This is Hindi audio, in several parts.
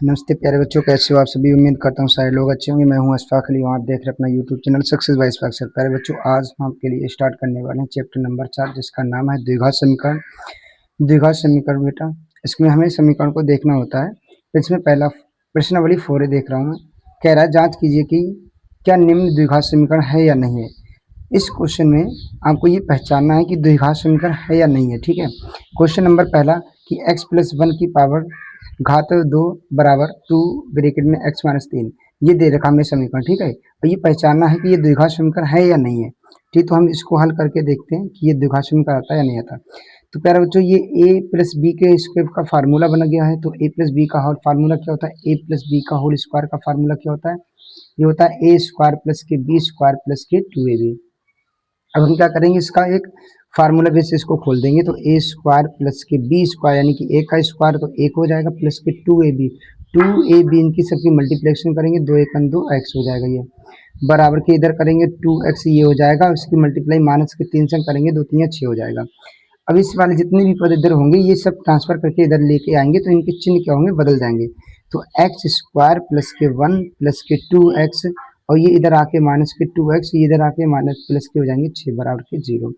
नमस्ते प्यारे बच्चों, कैसे हो आप सभी। उम्मीद करता हूँ सारे लोग अच्छे होंगे। मैं हूँ अशफाक अली, आप देख रहे हैं अपना YouTube channel success by Ashfaq sir. प्यारे बच्चों, आज हम आपके लिए स्टार्ट करने वाले हैं चैप्टर नंबर 4, जिसका नाम है द्विघात समीकरण। द्विघात समीकरण बेटा, इसमें हमें समीकरण को देखना होता है। तो इसमें पहला प्रश्नावली 4 देख रहा हूँ मैं। कह रहा है जाँच कीजिए कि क्या निम्न द्विघात समीकरण है या नहीं है। इस क्वेश्चन में आपको ये पहचानना है कि द्विघात समीकरण है या नहीं है। ठीक है। क्वेश्चन नंबर पहला कि x+1 की पावर घात 2 बराबर 2 ब्रैकेट में x-3 ये दे रखा हमें समीकरण। ठीक है। और ये पहचानना है कि ये द्विघात समीकरण है या नहीं है। ठीक, तो हम इसको हल करके देखते हैं कि ये द्विघात समीकरण आता है या नहीं आता। तो प्यारे बच्चों, ये a प्लस बी के स्क्वायर का फार्मूला बना गया है। तो a प्लस बी का होल फार्मूला क्या होता है? a प्लस बी का होल स्क्वायर का फार्मूला क्या होता है? ये होता है a स्क्वायर प्लस के बी स्क्वायर प्लस के 2ab। अब हम क्या करेंगे, इसका एक फार्मूला बेस इसको खोल देंगे। तो ए स्क्वायर प्लस के बी स्क्वायर यानी कि ए का स्क्वायर तो एक हो जाएगा, प्लस के 2ab इनकी सबकी मल्टीप्लिकेशन करेंगे, 2 एक 2 एक्स हो जाएगा। ये बराबर के इधर करेंगे 2x ये हो जाएगा, उसकी मल्टीप्लाई माइनस के 3 से करेंगे, 2 3 6 हो जाएगा। अब इस वाले जितने भी पद इधर होंगे ये सब ट्रांसफर करके इधर लेके आएंगे, तो इनके चिन्ह क्या होंगे, बदल जाएंगे। तो एक्स स्क्वायर प्लस के 1 प्लस के 2x और ये इधर आके माइनस के 2x, ये इधर आके माइनस प्लस के हो जाएंगे 6 बराबर के 0।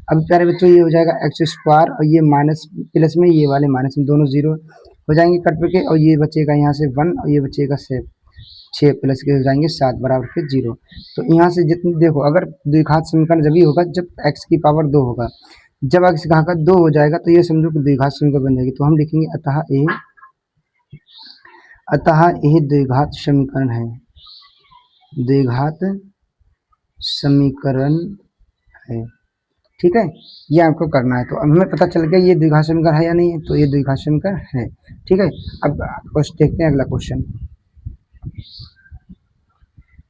अब प्यारे बच्चों, ये हो जाएगा एक्स स्क्वायर और ये माइनस प्लस में, ये वाले माइनस में, दोनों 0 हो जाएंगे कट के। और ये बचेगा यहाँ से 1 और ये बचेगा 6 प्लस के हो जाएंगे 7 बराबर के 0। तो यहाँ से जितनी देखो, अगर द्विघात समीकरण जब ही होगा जब x की पावर 2 होगा। जब x घात का 2 हो जाएगा तो ये समझो कि द्विघात समीकरण बन जाएगी। तो हम लिखेंगे अतः यह द्विघात समीकरण है। द्विघात समीकरण है। ठीक है, ये आपको करना है। तो अब हमें पता चल गया ये द्विघात समीकरण है या नहीं है। तो ये द्विघात समीकरण है। ठीक है। अब देखते हैं अगला क्वेश्चन।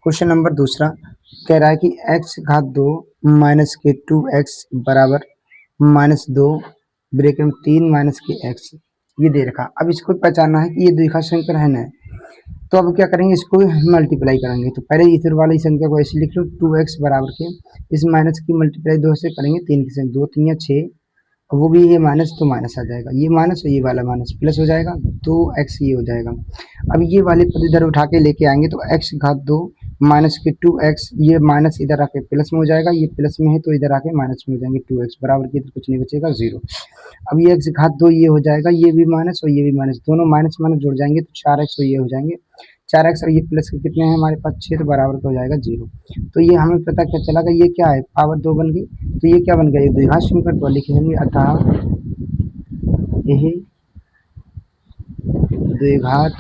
क्वेश्चन नंबर दूसरा कह रहा है कि x घात 2 माइनस के 2x बराबर -2 ब्रैकेट में 3 माइनस के x ये दे रखा। अब इसको पहचानना है कि ये द्विघात समीकरण है ना। तो अब क्या करेंगे, इसको मल्टीप्लाई करेंगे। तो पहले इधर वाली संख्या को ऐसे लिख लो, 2x बराबर के इस माइनस की मल्टीप्लाई 2 से करेंगे, 3 की संख्या 2 3 6 और वो भी ये माइनस तो माइनस आ जाएगा, ये माइनस और ये वाला माइनस प्लस हो जाएगा, 2x ये हो जाएगा। अब ये वाले पद इधर उठा के लेके आएंगे तो x घात 2 माइनस के 2x ये माइनस इधर आके प्लस में हो जाएगा, ये प्लस में है तो इधर आके माइनस में हो जाएंगे, 2x बराबर के इधर कुछ नहीं बचेगा 0। अब ये x घात 2 ये हो जाएगा, ये भी माइनस और ये भी माइनस, दोनों माइनस माइनस जुड़ जाएंगे तो 4x और ये हो जाएंगे 4x और ये प्लस के कितने हैं हमारे पास 6 तो बराबर का हो जाएगा 0। तो ये हमें पता क्या चला कि ये क्या है, पावर 2 बन गई। तो ये क्या बन गया, ये द्विघात समीकरण। तो लिखेंगे अतः यह द्विघात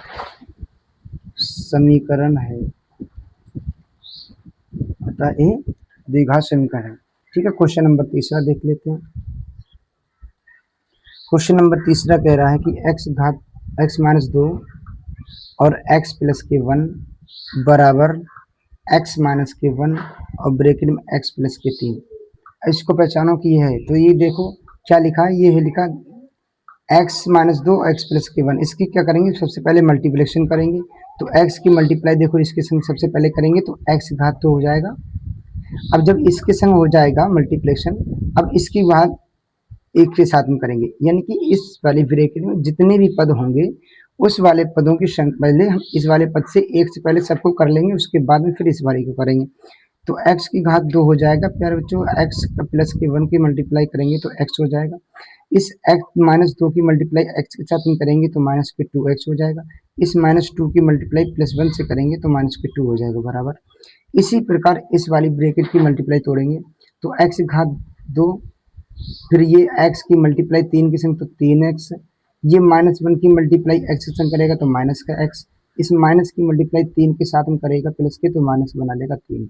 समीकरण है। अतः ये द्विघात समीकरण है। ठीक है। क्वेश्चन नंबर तीसरा देख लेते हैं। क्वेश्चन नंबर तीसरा कह रहा है कि x माइनस 2 और x प्लस के 1 बराबर x माइनस के 1 और ब्रैकेट में x प्लस के 3। इसको पहचानो कि ये है। तो ये देखो क्या लिखा है, ये है लिखा x माइनस 2 x प्लस के 1। इसकी क्या करेंगे, सबसे पहले मल्टीप्लिकेशन करेंगे। तो x की मल्टीप्लाई देखो इसके संग सबसे पहले करेंगे तो x घात 2 हो जाएगा। अब जब इसके संग हो जाएगा मल्टीप्लिकेशन, अब इसके बाद एक के साथ में करेंगे, यानी कि इस वाले ब्रैकेट में जितने भी पद होंगे उस वाले पदों की संख्या पहले हम इस वाले पद से एक से पहले सबको कर लेंगे, उसके बाद में फिर इस वाले को करेंगे। तो x की घात 2 हो जाएगा प्यारे बच्चों, x प्लस के 1 की मल्टीप्लाई करेंगे तो x हो जाएगा। इस x माइनस 2 की मल्टीप्लाई x के साथ में करेंगे तो माइनस के 2x हो जाएगा। इस -2 की मल्टीप्लाई +1 से करेंगे तो माइनस के 2 हो जाएगा बराबर। इसी प्रकार इस वाली ब्रैकेट की मल्टीप्लाई तोड़ेंगे तो x घात 2 फिर ये x की मल्टीप्लाई 3 के संग तो 3x, ये -1 की मल्टीप्लाई x के संग करेगा तो माइनस का x, इस माइनस की मल्टीप्लाई 3 के साथ में करेगा प्लस के तो माइनस बना लेगा 3।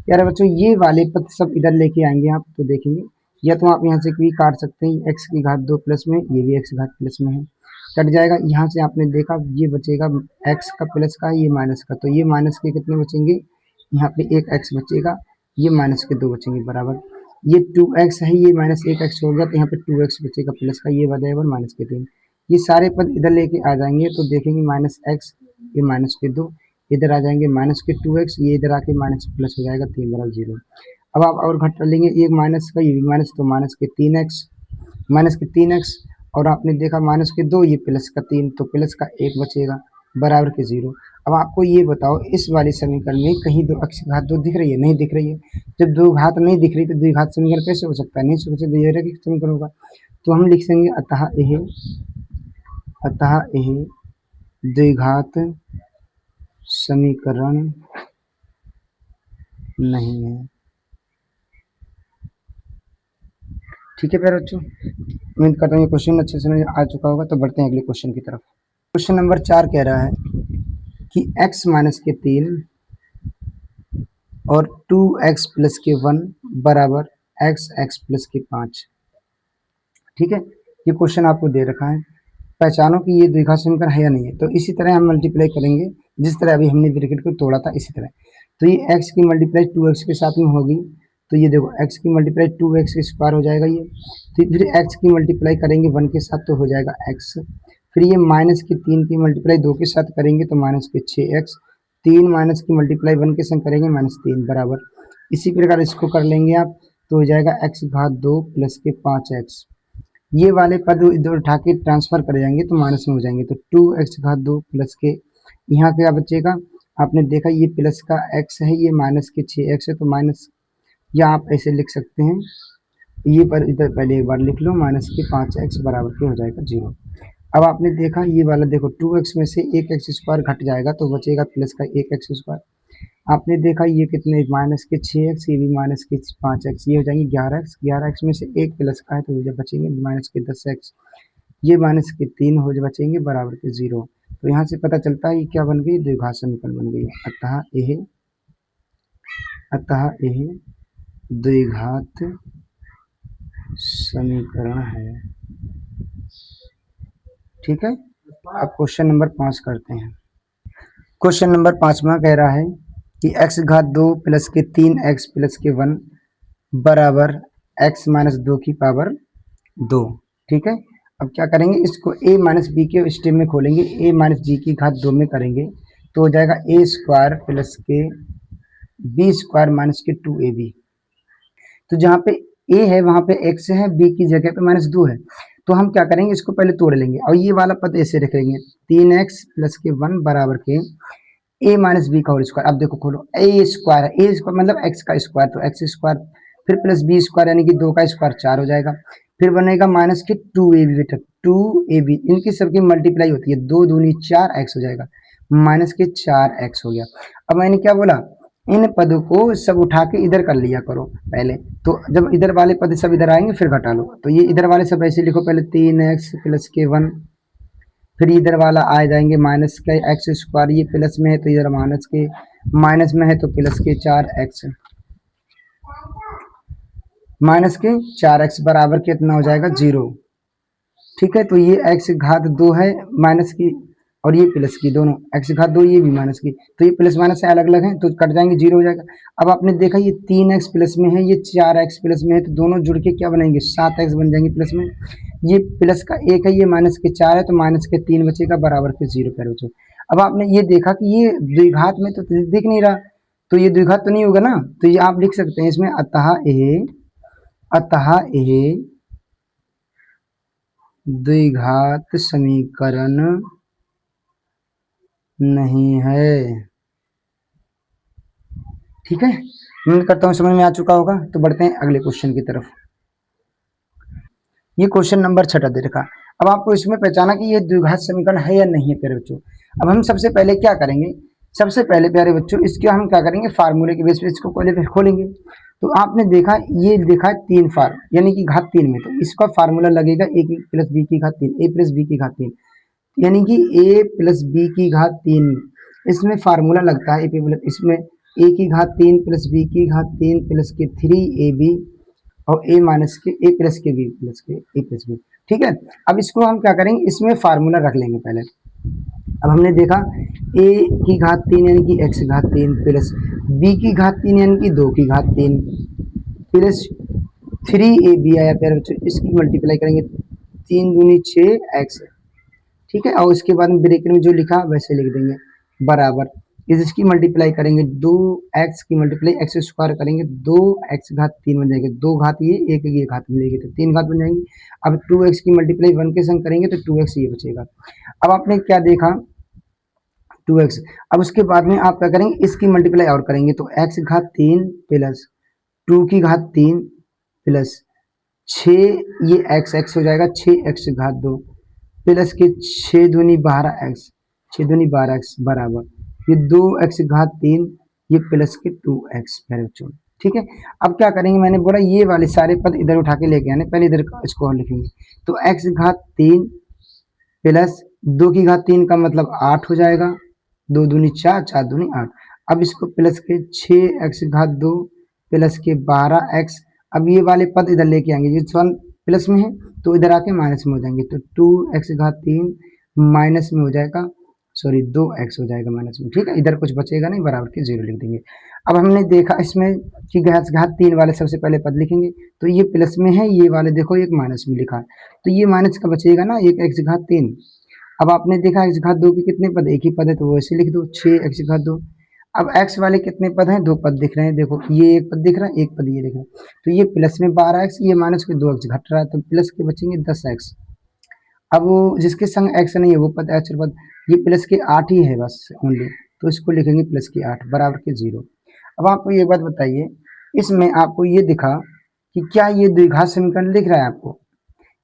यार बच्चों, ये वाले पद सब इधर लेके आएंगे आप तो देखेंगे, या तो आप यहाँ से भी काट सकते हैं, x की घात 2 प्लस में ये भी x घात प्लस में है, कट जाएगा। यहाँ से आपने देखा ये बचेगा x का प्लस का, ये माइनस का, तो ये माइनस के कितने बचेंगे, यहाँ पे एक x बचेगा, ये माइनस के 2 बचेंगे बराबर। ये 2x है, ये माइनस 1x हो गया तो यहाँ पे 2x बचेगा प्लस का, ये बचेगा माइनस के 3। ये सारे पद इधर लेके आ जाएंगे तो देखेंगे माइनस x, ये माइनस के 2 इधर आ जाएंगे, माइनस के 2x ये इधर आके माइनस प्लस हो जाएगा 3 बराबर 0। अब आप और घटा लेंगे, एक माइनस का ये भी माइनस, तो माइनस के 3x, माइनस के 3x और आपने देखा माइनस के 2 ये प्लस का 3 तो प्लस का 1 बचेगा। बराबर के 0। अब आपको ये बताओ इस वाले समीकरण में कहीं दो x की घात 2 दिख रही है? नहीं दिख रही है। जब दो घात नहीं दिख रही तो द्विघात समीकरण कैसे हो सकता है? नहीं सोचे तो ये रैखिक समीकरण होगा। तो हम लिख देंगे अतः यह द्विघात समीकरण नहीं है। ठीक है प्यारे बच्चों, उम्मीद करता हूँ ये क्वेश्चन अच्छे से आ चुका होगा। तो बढ़ते हैं अगले क्वेश्चन की तरफ। क्वेश्चन नंबर 4 कह रहा है कि x माइनस के 3 और 2x प्लस के 1 बराबर x प्लस के 5। ठीक है, ये क्वेश्चन आपको दे रखा है। पहचानो कि ये द्विघात समीकरण है या नहीं है। तो इसी तरह हम मल्टीप्लाई करेंगे जिस तरह अभी हमने ब्रैकेट को तोड़ा था, इसी तरह। तो ये x की मल्टीप्लाई 2x के साथ में होगी। तो ये देखो x की मल्टीप्लाई 2x के स्क्वायर हो जाएगा ये। तो फिर x की मल्टीप्लाई करेंगे 1 के साथ तो हो जाएगा x। फिर ये माइनस की 3 की मल्टीप्लाई 2 के साथ करेंगे तो माइनस के 6x। 3 माइनस की मल्टीप्लाई 1 के संग करेंगे -3 बराबर। इसी प्रकार इसको कर लेंगे आप तो हो जाएगा x घात 2 प्लस के 5x। ये वाले पद इधर उठा के ट्रांसफर कर जाएंगे तो माइनस में हो जाएंगे। तो 2x घात 2 प्लस के यहाँ क्या बचेगा? आपने देखा ये प्लस का x है, ये माइनस के 6x है तो माइनस, या आप ऐसे लिख सकते हैं ये पर इधर पहले एक बार लिख लो माइनस के 5x बराबर के हो जाएगा 0। अब आपने देखा ये वाला देखो 2x में से एक एक्स स्क्वायर घट जाएगा तो बचेगा प्लस का 1x स्क्वायर। आपने देखा ये कितने माइनस के 6x, ये भी माइनस के 5x, ये हो जाएंगे 11x। 11x में से एक प्लस का है तो ये बचेंगे माइनस के 10x। ये माइनस के 3 हो बचेंगे बराबर के 0। तो यहाँ से पता चलता है ये क्या बन गई? द्विघात समीकरण बन गई। अतः यह द्विघात समीकरण है। ठीक है, अब क्वेश्चन नंबर 5 करते हैं। क्वेश्चन नंबर 5वां कह रहा है कि x घात 2 प्लस के 3x प्लस के 1 बराबर x माइनस 2 की पावर 2। ठीक है, अब क्या करेंगे? इसको a माइनस बी के स्टेप में खोलेंगे, a माइनस जी की घात 2 में करेंगे तो हो जाएगा a स्क्वायर प्लस के b स्क्वायर माइनस के 2ab। तो जहाँ पे a है वहाँ पे x है, b की जगह पे -2 है। तो हम क्या करेंगे? इसको पहले तोड़ लेंगे और ये वाला पद ऐसे रखेंगे 3x प्लस के 1 बराबर के a माइनस बी का होल स्क्वायर। अब देखो खोलो, a स्क्वायर है, a स्क्वायर मतलब x का स्क्वायर तो x स्क्वायर, फिर प्लस b स्क्वायर यानी कि 2 का स्क्वायर 4 हो जाएगा। फिर बनेगा माइनस के 2ab बेटा, 2ab इनकी सबकी मल्टीप्लाई होती है, 2 दूनी 4x हो जाएगा, माइनस के 4x हो गया। अब मैंने क्या बोला? इन पदों को सब उठा के इधर कर लिया करो पहले। तो जब इधर वाले पद सब इधर आएंगे फिर घटा लो। तो ये इधर वाले सब ऐसे लिखो पहले 3x प्लस के 1, फिर इधर वाला आ जाएंगे माइनस के एक्स स्क्वायर, ये प्लस में है तो इधर माइनस के, माइनस में है तो प्लस के 4x, माइनस के 4x बराबर कितना हो जाएगा? 0। ठीक है, तो ये x घात 2 है माइनस की और ये प्लस की, दोनों x घात 2 ये भी माइनस की, तो ये प्लस माइनस से अलग अलग है तो कट जाएंगे 0 हो जाएगा। अब आपने देखा ये 3x प्लस में है, ये 4x प्लस में है तो दोनों जुड़ के क्या बनेंगे? 7x बन जाएंगे प्लस में। ये प्लस का 1 है, ये माइनस के 4 है तो माइनस के 3 बचेगा बराबर के 0 पर बच्चों। अब आपने ये देखा कि ये द्विघात में तो दिख नहीं रहा, तो ये द्विघात तो नहीं होगा ना। तो ये आप लिख सकते हैं इसमें अतः यह द्विघात समीकरण नहीं है। ठीक है, उम्मीद करता हूँ समझ में आ चुका होगा। तो बढ़ते हैं अगले क्वेश्चन की तरफ। ये क्वेश्चन नंबर 6 दे रखा। अब आपको इसमें पहचाना कि ये द्विघात समीकरण है या नहीं है प्यारे बच्चों। अब हम सबसे पहले क्या करेंगे? सबसे पहले प्यारे बच्चों इसके हम क्या करेंगे? फार्मूले के बेस पे इसको पहले खोलेंगे। तो आपने देखा ये देखा 3 फार यानी कि घात 3 में, तो इसका फार्मूला लगेगा a की प्लस b की घात 3, a प्लस b की घात 3 यानी कि a प्लस b की घात 3, इसमें फार्मूला लगता है इसमें a की घात 3 प्लस b की घात 3 प्लस के 3ab और a माइनस के a प्लस के b प्लस के a प्लस b। ठीक है, अब इसको हम क्या करेंगे? इसमें फार्मूला रख लेंगे पहले। अब हमने देखा a की घात 3 यानी कि x घात 3 प्लस b की घात 3 यानी कि 2 की घात 3 प्लस 3ab आया प्यारे बच्चों, इसकी मल्टीप्लाई करेंगे 3 दूनी 6x। ठीक है, और उसके बाद में ब्रैकेट में जो लिखा वैसे लिख देंगे बराबर इसकी मल्टीप्लाई करेंगे 2x की मल्टीप्लाई x स्क्वायर करेंगे 2x घात 3 बन जाएंगे, 2 घात ये घात मिलेगी तो 3 घात बन जाएंगी। अब 2x की मल्टीप्लाई 1 के संग करेंगे तो 2x ये बचेगा। अब आपने क्या देखा? 2x। अब उसके बाद में आप क्या करेंगे, इसकी मल्टीप्लाई और करेंगे तो x घात 3 प्लस 2 की घात 3 प्लस 6, ये x हो जाएगा 6x घात 2 प्लस के 6 दूनी 12x, 6 दूनी 12x बराबर ये 2x घात 3, ये प्लस के 2x मेरे बच्चों। ठीक है, अब क्या करेंगे, मैंने बोला ये वाले सारे पद इधर उठा के लेके आने, पहले इधर इसको और लिखेंगे तो x घात 3 प्लस 2 की घात 3 का मतलब 8 हो जाएगा, 2 दूनी 4, 4 दूनी 8। अब इसको प्लस के 6x घात 2 प्लस के 12x। अब ये वाले पद इधर लेके आएंगे, ये वन प्लस में है तो इधर आके माइनस में हो जाएंगे, तो 2x घात 3 माइनस में हो जाएगा, सॉरी 2x हो जाएगा माइनस में। ठीक है, इधर कुछ बचेगा नहीं, बराबर के 0 लिख देंगे। अब हमने देखा इसमें कि घात 3 वाले सबसे पहले पद लिखेंगे, तो ये प्लस में है, ये वाले देखो एक माइनस में लिखा है, तो ये माइनस का बचेगा ना, एक x घात 3। अब आपने देखा x घात 2 के कितने पद, एक ही पद है तो वो ऐसे लिख दो 6x घात 2। अब x वाले कितने पद हैं, 2 पद दिख रहे हैं, देखो ये एक पद दिख रहा है, एक पद ये दिख रहा है, तो ये प्लस में 12x, ये माइनस के 2x घट रहा है, तो प्लस के बचेंगे 10x। अब वो जिसके संग x नहीं है वो पद x पद, ये प्लस के 8 ही है बस ओनली, तो इसको लिखेंगे प्लस के 8 बराबर के 0। अब आपको ये बात बताइए, इसमें आपको ये दिखा कि क्या ये द्विघात समीकरण दिख रहा है आपको,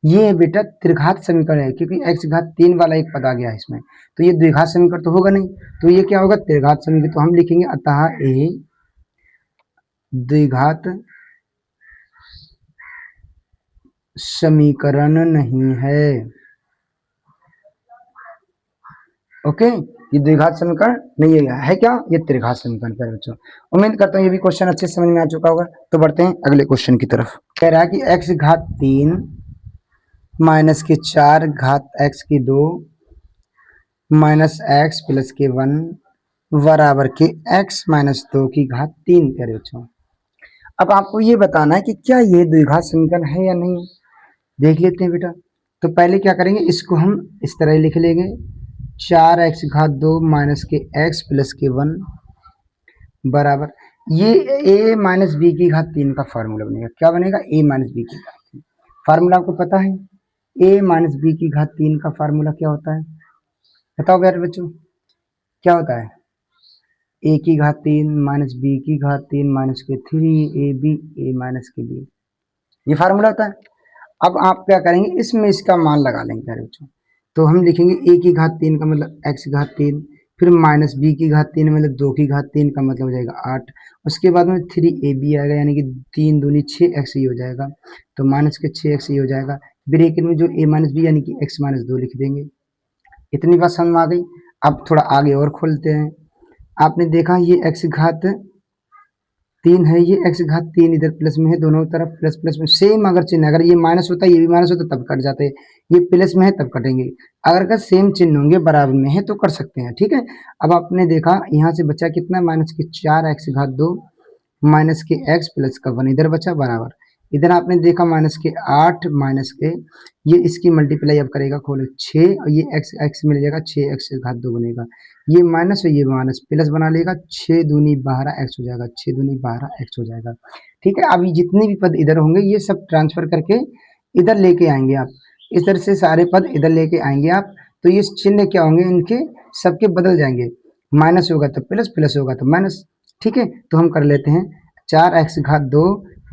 ये बेटा त्रिघात समीकरण है, क्योंकि x घात 3 वाला एक पद आ गया है इसमें, तो ये द्विघात समीकरण तो होगा नहीं, तो ये क्या होगा, त्रिघात समीकरण। तो हम लिखेंगे अतः ए द्विघात समीकरण नहीं है। ओके, ये द्विघात समीकरण नहीं है क्या, ये त्रिघात समीकरण है बच्चों। उम्मीद करता हूँ ये भी क्वेश्चन अच्छे समझ में आ चुका होगा। तो बढ़ते हैं अगले क्वेश्चन की तरफ। कह रहा है कि x घात 3 माइनस के 4 घात x की 2 माइनस x प्लस के 1 बराबर के x माइनस 2 की घात 3 कह रहे बच्चों। अब आपको ये बताना है कि क्या ये द्विघात समीकरण है या नहीं, देख लेते हैं बेटा। तो पहले क्या करेंगे, इसको हम इस तरह लिख लेंगे 4x घात 2 माइनस के x प्लस के 1 बराबर ये a माइनस बी की घात 3 का फार्मूला बनेगा। क्या बनेगा, a माइनस बी की घात 3। फार्मूला आपको पता है, a माइनस बी की घात 3 का फार्मूला क्या होता है, बताओ यार बच्चों, क्या होता है, a की घात 3 माइनस बी की घात 3 माइनस के 3ab a माइनस के b, ये फार्मूला होता है। अब आप क्या करेंगे, इसमें इसका मान लगा लेंगे प्यारे बच्चों। तो हम लिखेंगे a की घात 3 का मतलब x घात 3, फिर माइनस b की घात 3 मतलब 2 की घात 3 का मतलब हो जाएगा 8, उसके बाद में 3ab आएगा, यानी कि 3 दूनी 6x ही हो जाएगा, तो माइनस के 6x ही हो जाएगा। ब्रैकेट में जो a माइनस बी यानी कि x माइनस 2 लिख देंगे। इतनी बात समझ में आ गई। अब थोड़ा आगे और खोलते हैं। आपने देखा ये x घात 3 है, ये x घात 3 इधर प्लस में है, दोनों तरफ प्लस प्लस में सेम अगर चिन्ह, अगर ये माइनस होता ये भी माइनस होता तब कट जाते, ये प्लस में है तब कटेंगे। अगर सेम चिन्ह होंगे बराबर में है तो कर सकते हैं। ठीक है, अब आपने देखा यहाँ से बचा कितना, माइनस के 4x घात 2 माइनस के x प्लस का 1 इधर बचा बराबर, इधर आपने देखा माइनस के 8 माइनस के, ये इसकी मल्टीप्लाई अब करेगा, खोलो 6 और ये x मिल जाएगा, 6x घात 2 बनेगा, ये माइनस और ये माइनस प्लस बना लेगा, 6 दूनी 12x हो जाएगा, 6 दूनी 12x हो जाएगा। ठीक है, अब ये जितने भी पद इधर होंगे ये सब ट्रांसफर करके इधर लेके आएंगे आप, इस तरह से सारे पद इधर लेके आएंगे आप, तो ये चिन्ह क्या होंगे, इनके सबके बदल जाएंगे, माइनस होगा तो प्लस, प्लस होगा तो माइनस। ठीक है, तो हम कर लेते हैं 4x घात 2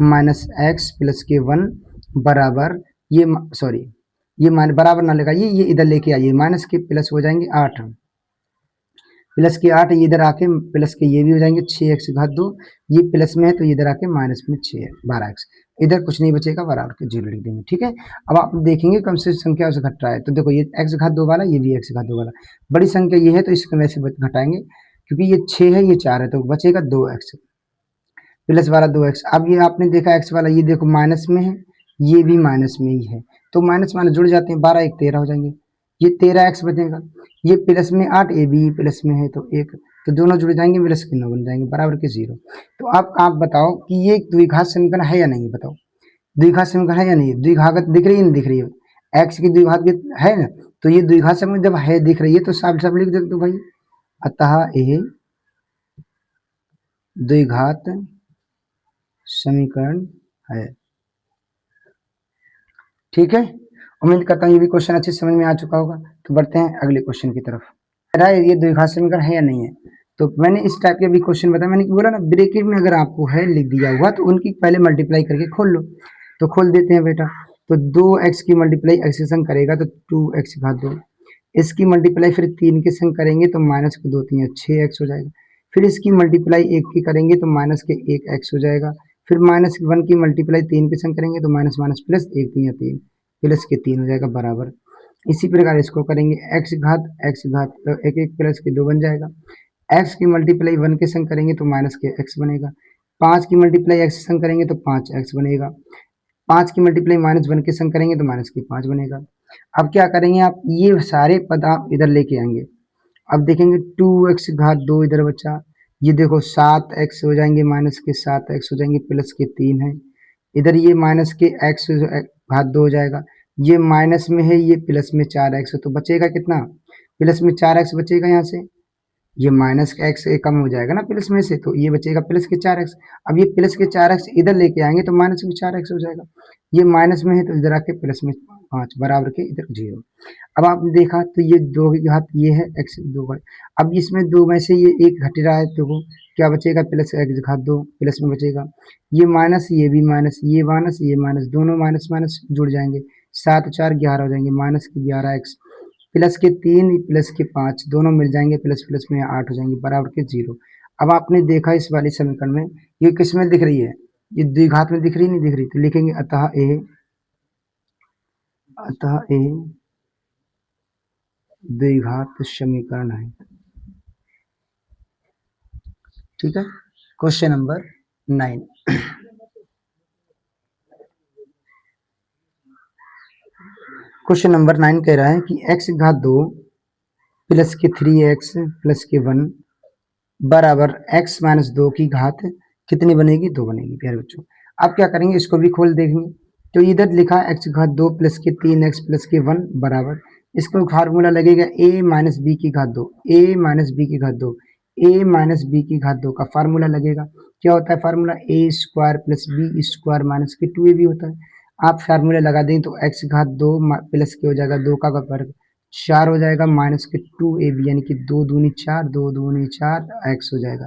माइनस x प्लस के 1 बराबर, ये सॉरी ये मान बराबर ना लगाइए, ये इधर लेके आइए, माइनस के प्लस हो जाएंगे 8 प्लस के 8, ये इधर आके प्लस के ये भी हो जाएंगे 6x घात 2, ये प्लस में है तो इधर आके माइनस में 6 12x, इधर कुछ नहीं बचेगा, बराबर के 0 लिख देंगे। ठीक है, अब आप देखेंगे कम से संख्या से घट रहा है, तो देखो ये x घात 2 वाला, ये भी x घात 2 वाला, बड़ी संख्या ये है तो इसको वैसे घटाएंगे, क्योंकि ये 6 है ये 4 है तो बचेगा 2x प्लस वाला 2x। अब ये आपने देखा x वाला, ये देखो माइनस में है, ये भी माइनस में ही है, तो माइनस माइनस जुड़ जाते हैं, 12 1 13 हो जाएंगे, ये 13x बचेगा, ये प्लस में 8 ए बी प्लस में है तो 1, तो दोनों जुड़ जाएंगे, प्लस के 9 बन जाएंगे बराबर के 0। तो आप बताओ कि ये द्विघात समीकरण है या नहीं, बताओ द्विघात समीकरण है या नहीं, द्विघात दिख रही है नहीं दिख रही है, x की द्विघात है ना, तो ये द्विघात समीकरण जब है दिख रही है तो साफ साफ लिख दे दो भाई, अतः ये द्विघात समीकरण है। ठीक है, उम्मीद करता हूँ ये भी क्वेश्चन अच्छे समझ में आ चुका होगा। तो बढ़ते हैं अगले क्वेश्चन की तरफ। रहा है ये द्विघात समीकरण है या नहीं है। तो मैंने इस टाइप के भी क्वेश्चन बताया, मैंने बोला ना ब्रैकेट में अगर आपको है लिख दिया हुआ तो उनकी पहले मल्टीप्लाई करके खोल लो। तो खोल देते हैं बेटा। तो 2x की मल्टीप्लाई x के संग करेगा तो 2x घात 2, इसकी मल्टीप्लाई फिर 3 के संग करेंगे तो माइनस के 2 3 6x हो जाएगा। फिर इसकी मल्टीप्लाई 1 की करेंगे तो माइनस के 1x हो जाएगा। फिर माइनस 1 की मल्टीप्लाई 3 के संग करेंगे तो माइनस माइनस प्लस 1 3 3 प्लस के 3 हो जाएगा बराबर। इसी प्रकार इसको करेंगे x घात तो एक एक प्लस के 2 बन जाएगा। x की मल्टीप्लाई 1 के संग करेंगे तो माइनस के x बनेगा। 5 की मल्टीप्लाई x के संग करेंगे तो 5x बनेगा। 5 की मल्टीप्लाई माइनस 1 के संग करेंगे तो माइनस के 5 बनेगा। अब क्या करेंगे आप, ये सारे पद आप इधर लेके आएंगे। अब देखेंगे 2x घात 2 इधर बचा, ये देखो 7x हो जाएंगे, माइनस के 7x हो जाएंगे, प्लस के 3 है। इधर ये माइनस के x घात 2 हो जाएगा, ये माइनस में है, ये प्लस में 4x है, तो बचेगा कितना, प्लस में 4x बचेगा यहाँ से। ये माइनस का एक्स कम हो जाएगा ना प्लस में से, तो ये बचेगा प्लस के 4x। अब ये प्लस के 4x इधर लेके आएंगे तो माइनस में 4x हो जाएगा। ये माइनस में है तो इधर आके प्लस में 5 बराबर के इधर 0। अब आपने देखा तो ये 2 की घात ये है x 2 घात। अब इसमें 2 में से ये एक घट रहा है तो वो क्या बचेगा, प्लस x घात 2 प्लस में बचेगा। ये माइनस, ये भी माइनस, ये माइनस, ये माइनस, दोनों माइनस माइनस जुड़ जाएंगे, 7 4 11 हो जाएंगे, माइनस के 11x प्लस के 3 प्लस के 5 दोनों मिल जाएंगे, प्लस प्लस में 8 हो जाएंगे बराबर के 0। अब आपने देखा इस वाले समीकरण में ये किस में दिख रही है, ये द्विघात में दिख रही नहीं दिख रही, तो लिखेंगे अतः ए द्विघात समीकरण है। ठीक है, क्वेश्चन नंबर 9। क्वेश्चन नंबर 9 कह रहा है कि x घात 2 प्लस के 3x प्लस के 1 बराबर x माइनस 2 की घात कितनी बनेगी, 2 बनेगी। प्यारे बच्चों, अब क्या करेंगे, इसको भी खोल देंगे। तो इधर लिखा है x घात 2 प्लस के 3x प्लस के 1 बराबर, इसको फार्मूला लगेगा a माइनस बी की घात 2, a माइनस बी की घात 2, a माइनस बी की घात 2 का फार्मूला लगेगा। क्या होता है formula, a square plus B square minus के 2ab होता है। आप फार्मूला लगा दें तो x घात 2 प्लस के हो जाएगा 2 का वर्ग 4 हो जाएगा, माइनस के 2ab यानी कि 2 दूनी 4, 2 दूनी 4 x हो जाएगा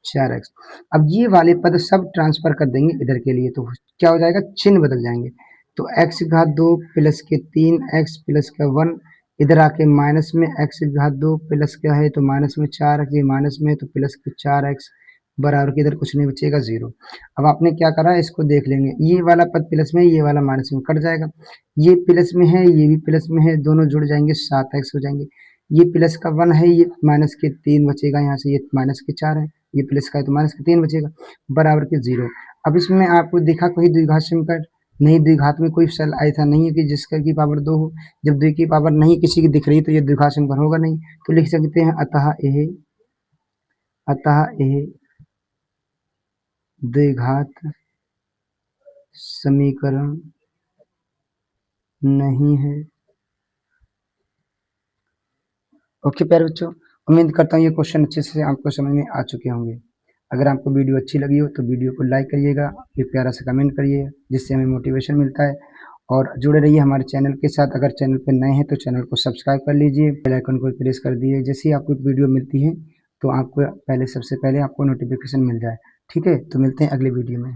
4x। अब ये वाले पद सब ट्रांसफर कर देंगे इधर के लिए, तो क्या हो जाएगा, चिन्ह बदल जाएंगे। तो x घात 2 प्लस के 3x प्लस का 1 इधर आके माइनस में x घात 2 प्लस क्या है तो माइनस में 4x, ये माइनस में तो प्लस के 4x बराबर के इधर कुछ नहीं बचेगा 0। अब आपने क्या करा, इसको देख लेंगे, ये वाला पद प्लस में, ये वाला माइनस में कट जाएगा, ये प्लस में है, ये भी प्लस में है, दोनों जुड़ जाएंगे 7x हो जाएंगे। ये प्लस का 1 है, ये माइनस के 3 बचेगा यहाँ से, ये माइनस के 4 है, ये प्लस का है तो माइनस के 3 बचेगा बराबर के 0। अब इसमें आपको दिखा कोई द्विघात समीकरण नहीं, द्विघात में कोई सल ऐसा नहीं है कि जिसका की पावर 2 हो। जब 2 की पावर नहीं किसी की दिख रही तो ये द्विघात समीकरण होगा नहीं। तो लिख सकते हैं अतः यह द्विघात समीकरण नहीं है। ओके प्यारे बच्चों, उम्मीद करता हूँ ये क्वेश्चन अच्छे से आपको समझ में आ चुके होंगे। अगर आपको वीडियो अच्छी लगी हो तो वीडियो को लाइक करिएगा, एक प्यारा सा कमेंट करिए जिससे हमें मोटिवेशन मिलता है, और जुड़े रहिए हमारे चैनल के साथ। अगर चैनल पर नए हैं तो चैनल को सब्सक्राइब कर लीजिए, बेल आइकन को प्रेस कर दिए, जैसे ही आपको वीडियो मिलती है तो आपको सबसे पहले आपको नोटिफिकेशन मिल जाए। ठीक है, तो मिलते हैं अगले वीडियो में।